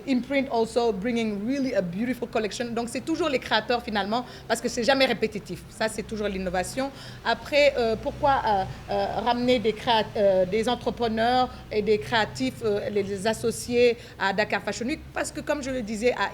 Imprint also bringing really a beautiful collection. Donc c'est toujours les créateurs finalement, parce que c'est jamais répétitif. Ça c'est toujours l'innovation. Après, pourquoi ramener des entrepreneurs et des créatifs, les associer à Dakar Fashion Week? Parce que comme je le disais à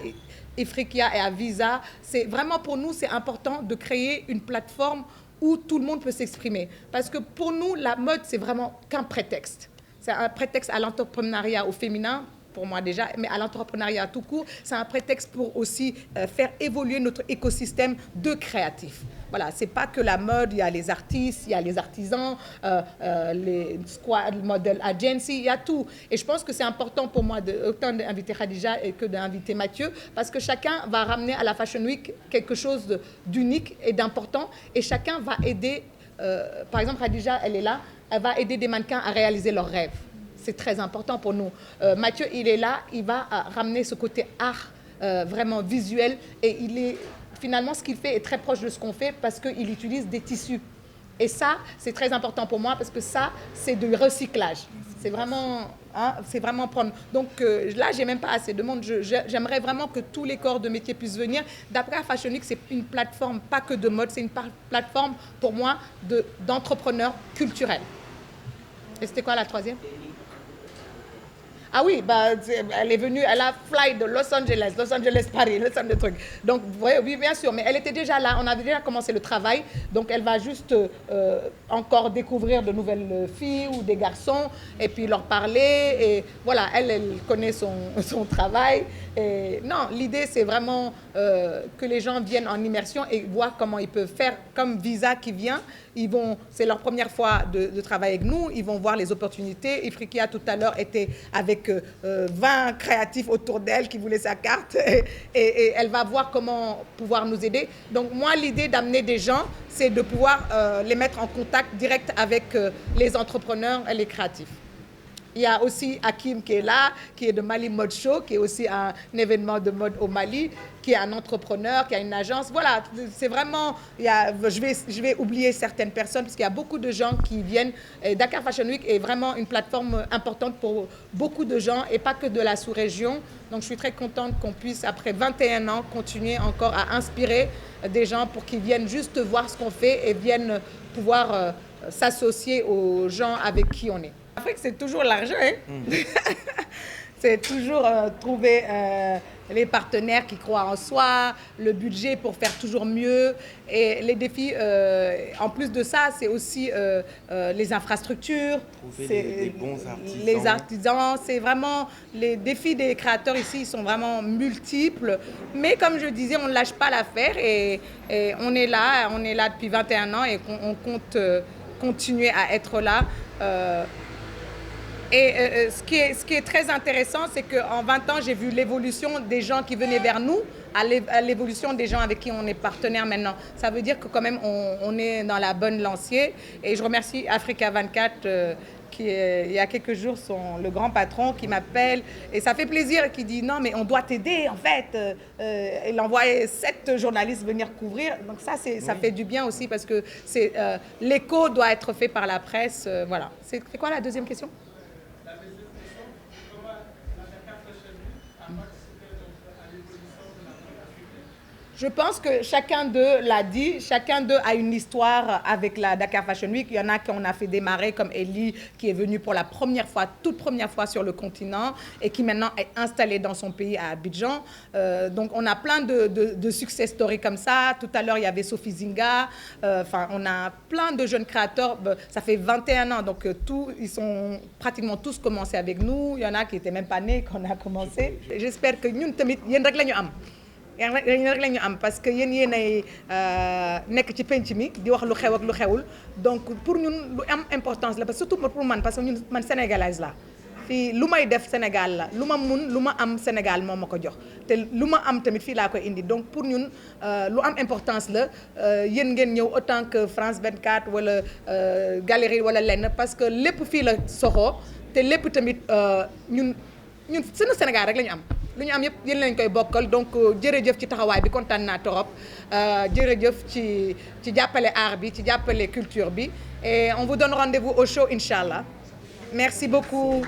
Ifriqiya et à Visa, c'est vraiment pour nous c'est important de créer une plateforme où tout le monde peut s'exprimer. Parce que pour nous, la mode, c'est vraiment qu'un prétexte. C'est un prétexte à l'entrepreneuriat au féminin, pour moi déjà, mais à l'entrepreneuriat tout court, c'est un prétexte pour aussi faire évoluer notre écosystème de créatifs. Voilà, c'est pas que la mode, il y a les artistes, il y a les artisans, les squad model agency, il y a tout. Et je pense que c'est important pour moi autant d'inviter Khadija que d'inviter Mathieu, parce que chacun va ramener à la Fashion Week quelque chose d'unique et d'important, et chacun va aider, par exemple Khadija, elle est là, elle va aider des mannequins à réaliser leurs rêves. C'est très important pour nous. Mathieu, il est là, il va ramener ce côté art vraiment visuel, et il est finalement ce qu'il fait est très proche de ce qu'on fait parce qu'il utilise des tissus. Et ça, c'est très important pour moi parce que ça, c'est du recyclage. C'est vraiment prendre. Donc là, j'ai même pas assez de monde. J'aimerais vraiment que tous les corps de métier puissent venir. D'après Fashion Week, c'est une plateforme pas que de mode, c'est une plateforme pour moi d'entrepreneurs culturels. Et c'était quoi la troisième? Ah oui, bah, elle est venue, elle a fly de Los Angeles, Paris, le centre de trucs. Donc, oui, bien sûr, mais elle était déjà là, on avait déjà commencé le travail, donc elle va juste encore découvrir de nouvelles filles ou des garçons, et puis leur parler, et voilà, elle connaît son travail. Et non, l'idée, c'est vraiment que les gens viennent en immersion et voient comment ils peuvent faire, comme Visa qui vient, c'est leur première fois de travailler avec nous, ils vont voir les opportunités. Ifriqiya, tout à l'heure, était avec 20 créatifs autour d'elle qui voulaient sa carte et elle va voir comment pouvoir nous aider. Donc moi, l'idée d'amener des gens, c'est de pouvoir les mettre en contact direct avec les entrepreneurs et les créatifs. Il y a aussi Hakim qui est là, qui est de Mali Mode Show, qui est aussi un événement de mode au Mali, qui est un entrepreneur, qui a une agence. Voilà, c'est vraiment... je vais oublier certaines personnes parce qu'il y a beaucoup de gens qui viennent. Et Dakar Fashion Week est vraiment une plateforme importante pour beaucoup de gens et pas que de la sous-région. Donc je suis très contente qu'on puisse, après 21 ans, continuer encore à inspirer des gens pour qu'ils viennent juste voir ce qu'on fait et viennent pouvoir s'associer aux gens avec qui on est. L'Afrique, c'est toujours l'argent, hein? C'est toujours trouver les partenaires qui croient en soi, le budget pour faire toujours mieux. Et les défis, en plus de ça, c'est aussi les infrastructures. Trouver les bons artisans. Les artisans, c'est vraiment... Les défis des créateurs ici, ils sont vraiment multiples. Mais comme je disais, on ne lâche pas l'affaire et on est là depuis 21 ans et on compte continuer à être là. Et ce qui est très intéressant, c'est qu'en 20 ans, j'ai vu l'évolution des gens qui venaient vers nous, à l'évolution des gens avec qui on est partenaire maintenant. Ça veut dire que quand même, on est dans la bonne lancée. Et je remercie Africa 24, qui il y a quelques jours, le grand patron qui m'appelle. Et ça fait plaisir, qui dit non, mais on doit t'aider, en fait. Il envoie 7 journalistes venir couvrir. Donc ça fait du bien aussi parce que l'écho doit être fait par la presse. Voilà. C'est quoi la deuxième question? Je pense que chacun d'eux l'a dit, chacun d'eux a une histoire avec la Dakar Fashion Week. Il y en a qu'on a fait démarrer, comme Ellie, qui est venue pour la toute première fois sur le continent et qui maintenant est installée dans son pays à Abidjan. Donc on a plein de success stories comme ça. Tout à l'heure, il y avait Sophie Zinga. On a plein de jeunes créateurs. Ça fait 21 ans, donc ils sont pratiquement tous commencés avec nous. Il y en a qui n'étaient même pas nés quand on a commencé. J'espère que nous, tamit, yéen rek la ñu am. rek la ñu am parce que yéenay nekk ci penc mi di wax lu xew ak lu xewul donc pour ñun lu am importance la parce que surtout pour man parce que man sénégalaise la fii lu may def Sénégal la lu ma mun lu ma am Sénégal moo ma ko jox te lu ma am tamit fii laa koy indi donc pour ñun lu am importance la yéen ngeen ñëw autant que France 24 wala Galerie wala lenn parce que lépp fii la soxoo te lépp tamit ñun suñu Sénégal rek la ñu am lu ñu am yëpp yéen lañ koy bokkal donc jërëjëf ci taxawaay bi kontaan naa trop jërëjëf ci jàppale art bi ci jàppale culture bi et on vous donne rendez-vous au show Inch'Allah. Merci beaucoup.